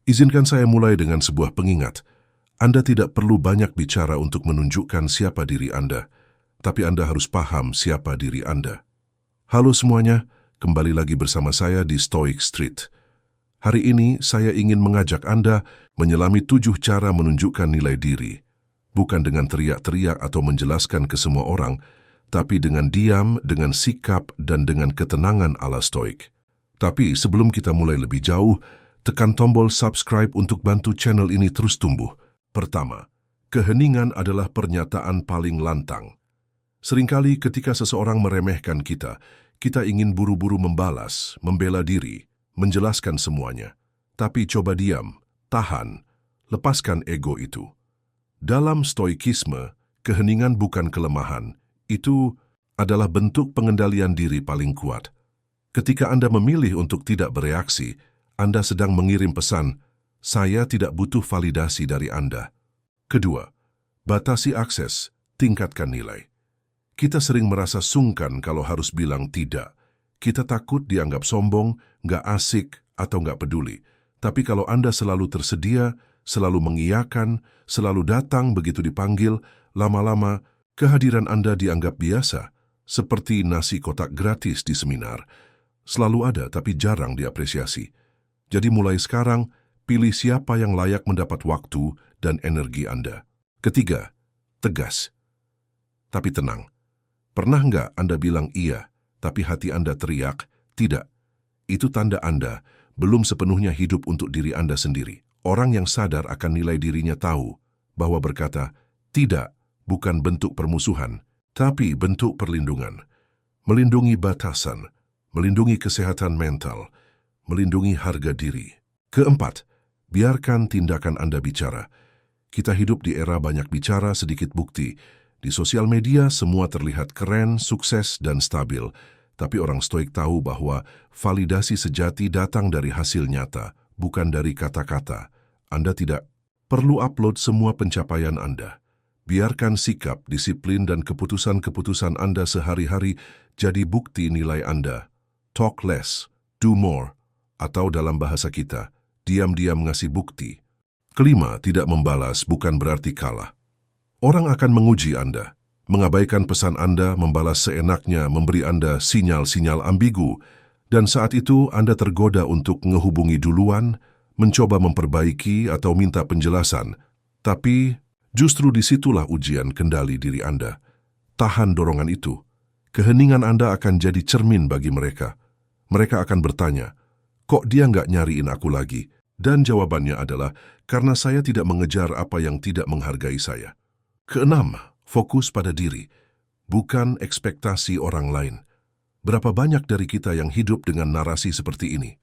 Izinkan saya mulai dengan sebuah pengingat. Anda tidak perlu banyak bicara untuk menunjukkan siapa diri Anda, tapi Anda harus paham siapa diri Anda. Halo semuanya, kembali lagi bersama saya di Stoic Street. Hari ini saya ingin mengajak Anda menyelami 7 cara menunjukkan nilai diri. Bukan dengan teriak-teriak atau menjelaskan ke semua orang, tapi dengan diam, dengan sikap, dan dengan ketenangan ala Stoik. Tapi sebelum kita mulai lebih jauh, tekan tombol subscribe untuk bantu channel ini terus tumbuh. Pertama, keheningan adalah pernyataan paling lantang. Seringkali ketika seseorang meremehkan kita, kita ingin buru-buru membalas, membela diri, menjelaskan semuanya. Tapi coba diam, tahan, lepaskan ego itu. Dalam stoikisme, keheningan bukan kelemahan. Itu adalah bentuk pengendalian diri paling kuat. Ketika Anda memilih untuk tidak bereaksi, Anda sedang mengirim pesan, saya tidak butuh validasi dari Anda. Kedua, batasi akses, tingkatkan nilai. Kita sering merasa sungkan kalau harus bilang tidak. Kita takut dianggap sombong, nggak asik, atau nggak peduli. Tapi kalau Anda selalu tersedia, selalu mengiyakan, selalu datang begitu dipanggil, lama-lama kehadiran Anda dianggap biasa, seperti nasi kotak gratis di seminar. Selalu ada tapi jarang diapresiasi. Jadi mulai sekarang, pilih siapa yang layak mendapat waktu dan energi Anda. Ketiga, tegas. Tapi tenang. Pernah nggak Anda bilang iya, tapi hati Anda teriak, tidak? Itu tanda Anda belum sepenuhnya hidup untuk diri Anda sendiri. Orang yang sadar akan nilai dirinya tahu bahwa berkata, tidak, bukan bentuk permusuhan, tapi bentuk perlindungan. Melindungi batasan, melindungi kesehatan mental, melindungi harga diri. Keempat, biarkan tindakan Anda bicara. Kita hidup di era banyak bicara, sedikit bukti. Di sosial media semua terlihat keren, sukses, dan stabil. Tapi orang stoik tahu bahwa validasi sejati datang dari hasil nyata, bukan dari kata-kata. Anda tidak perlu upload semua pencapaian Anda. Biarkan sikap, disiplin, dan keputusan-keputusan Anda sehari-hari jadi bukti nilai Anda. Talk less, do more. Atau dalam bahasa kita, diam-diam ngasih bukti. Kelima, tidak membalas bukan berarti kalah. Orang akan menguji Anda. Mengabaikan pesan Anda, membalas seenaknya, memberi Anda sinyal-sinyal ambigu. Dan saat itu Anda tergoda untuk ngehubungi duluan, mencoba memperbaiki atau minta penjelasan. Tapi justru disitulah ujian kendali diri Anda. Tahan dorongan itu. Keheningan Anda akan jadi cermin bagi mereka. Mereka akan bertanya, kok dia nggak nyariin aku lagi? Dan jawabannya adalah, karena saya tidak mengejar apa yang tidak menghargai saya. Keenam, fokus pada diri, bukan ekspektasi orang lain. Berapa banyak dari kita yang hidup dengan narasi seperti ini?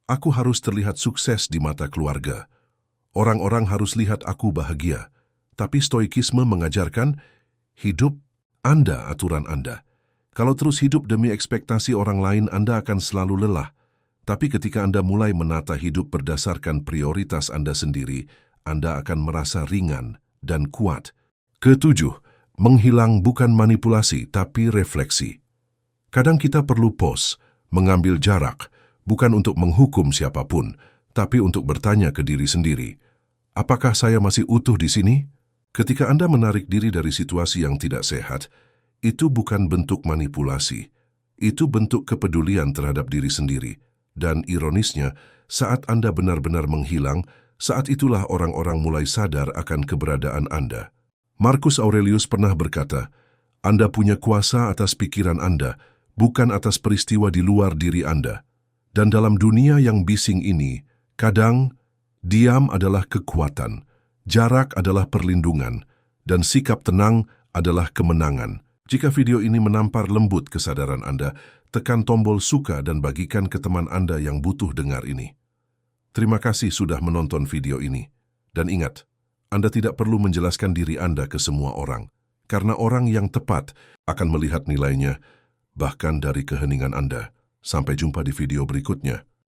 Aku harus terlihat sukses di mata keluarga. Orang-orang harus lihat aku bahagia. Tapi stoikisme mengajarkan, hidup Anda aturan Anda. Kalau terus hidup demi ekspektasi orang lain, Anda akan selalu lelah. Tapi ketika Anda mulai menata hidup berdasarkan prioritas Anda sendiri, Anda akan merasa ringan dan kuat. Ketujuh, menghilang bukan manipulasi, tapi refleksi. Kadang kita perlu pause, mengambil jarak, bukan untuk menghukum siapapun, tapi untuk bertanya ke diri sendiri. Apakah saya masih utuh di sini? Ketika Anda menarik diri dari situasi yang tidak sehat, itu bukan bentuk manipulasi. Itu bentuk kepedulian terhadap diri sendiri. Dan ironisnya, saat Anda benar-benar menghilang, saat itulah orang-orang mulai sadar akan keberadaan Anda. Marcus Aurelius pernah berkata, Anda punya kuasa atas pikiran Anda, bukan atas peristiwa di luar diri Anda. Dan dalam dunia yang bising ini, kadang diam adalah kekuatan, jarak adalah perlindungan, dan sikap tenang adalah kemenangan. Jika video ini menampar lembut kesadaran Anda, tekan tombol suka dan bagikan ke teman Anda yang butuh dengar ini. Terima kasih sudah menonton video ini. Dan ingat, Anda tidak perlu menjelaskan diri Anda ke semua orang, karena orang yang tepat akan melihat nilainya, bahkan dari keheningan Anda. Sampai jumpa di video berikutnya.